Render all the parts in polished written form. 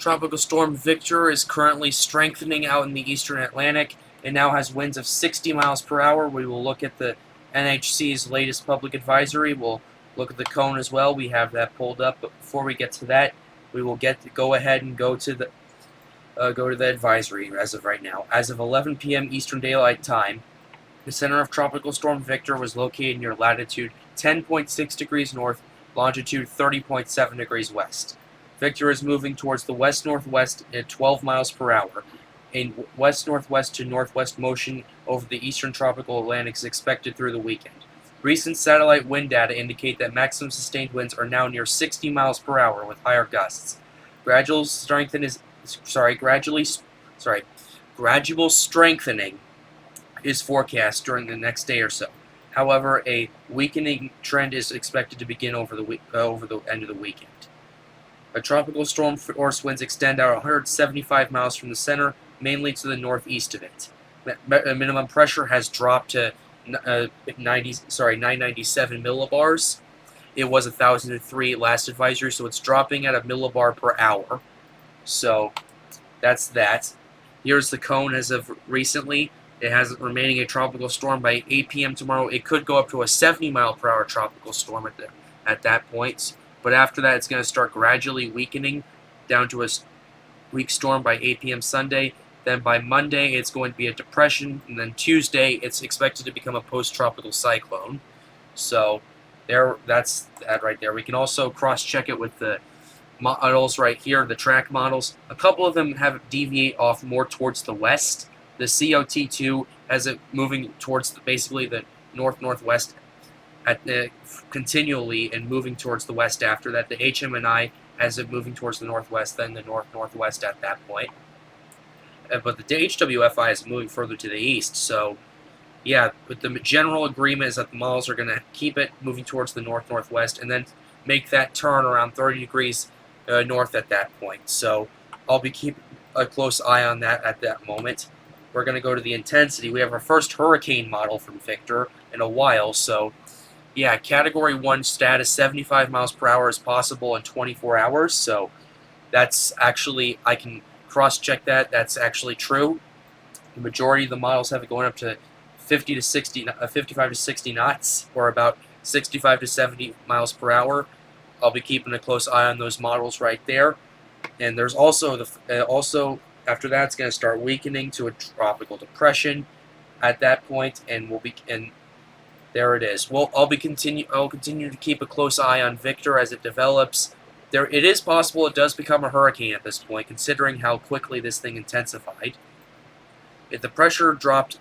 Tropical Storm Victor is currently strengthening out in the eastern Atlantic. It now has winds of 60 miles per hour. We will look at the NHC's latest public advisory. We'll look at the cone as well. We have that pulled up, but before we get to that, we will go ahead and go to the advisory as of right now. As of 11 p.m. Eastern Daylight Time, the center of Tropical Storm Victor was located near latitude 10.6 degrees north, longitude 30.7 degrees west. Victor is moving towards the west-northwest at 12 miles per hour. A west-northwest to northwest motion over the eastern tropical Atlantic is expected through the weekend. Recent satellite wind data indicate that maximum sustained winds are now near 60 miles per hour with higher gusts. Gradual strengthening is forecast during the next day or so. However, a weakening trend is expected to begin over the end of the weekend. A tropical storm force winds extend out 175 miles from the center, mainly to the northeast of it. Minimum pressure has dropped to 997 millibars. It was 1,003 last advisory, so it's dropping at a millibar per hour. So that's that. Here's the cone as of recently. It has remaining a tropical storm by 8 p.m. tomorrow. It could go up to a 70 mile per hour tropical storm at that point. But after that, it's going to start gradually weakening down to a weak storm by 8 p.m. Sunday. Then by Monday, it's going to be a depression. And then Tuesday, it's expected to become a post-tropical cyclone. So that's that right there. We can also cross-check it with the models right here, the track models. A couple of them have it deviate off more towards the west. The COT2 has it moving towards basically the north-northwest continually and moving towards the west after that. The HMNI has it moving towards the northwest, then the north-northwest at that point. But the HWFI is moving further to the east. So, yeah, but the general agreement is that the models are going to keep it moving towards the north-northwest and then make that turn around 30 degrees north at that point. So I'll be keeping a close eye on that at that moment. We're going to go to the intensity. We have our first hurricane model from Victor in a while. So, yeah, Category 1 status, 75 miles per hour is possible in 24 hours. So that's actually, I can cross-check that. That's actually true. The majority of the models have it going up to 55 to 60 knots, or about 65 to 70 miles per hour. I'll be keeping a close eye on those models right there. And there's also after that, it's going to start weakening to a tropical depression at that point, and there it is. Well, I'll continue to keep a close eye on Victor as it develops. It is possible it does become a hurricane at this point, considering how quickly this thing intensified. If the pressure dropped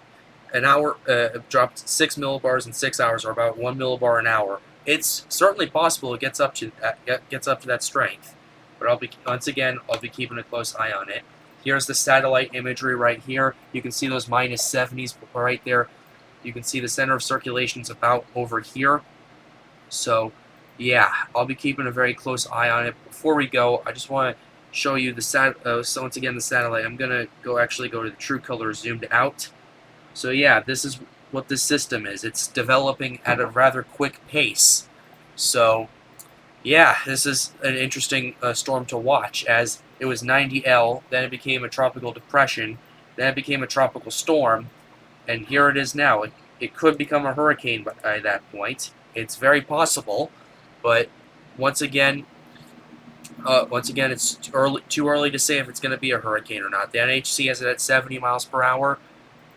dropped 6 millibars in 6 hours, or about 1 millibar an hour, it's certainly possible it gets up to that strength. But once again, I'll be keeping a close eye on it. Here's the satellite imagery right here. You can see those minus 70s right there. You can see the center of circulation is about over here. So, yeah, I'll be keeping a very close eye on it. Before we go, I just want to show you so once again the satellite. I'm gonna actually go to the true color zoomed out. So yeah, this is what this system is. It's developing at a rather quick pace. So yeah, this is an interesting storm to watch, as it was 90L, then it became a tropical depression, then it became a tropical storm, and here it is now. It could become a hurricane by that point. It's very possible, but once again, it's too early to say if it's going to be a hurricane or not. The NHC has it at 70 miles per hour.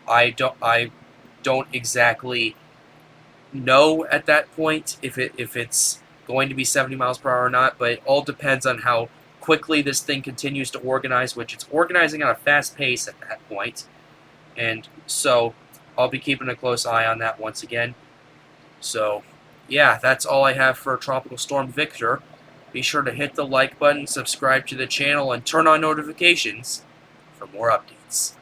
I don't exactly know at that point if it's going to be 70 miles per hour or not, but it all depends on how quickly this thing continues to organize, which it's organizing at a fast pace at that point. And so I'll be keeping a close eye on that once again. So yeah, that's all I have for Tropical Storm Victor. Be sure to hit the like button, subscribe to the channel, and turn on notifications for more updates.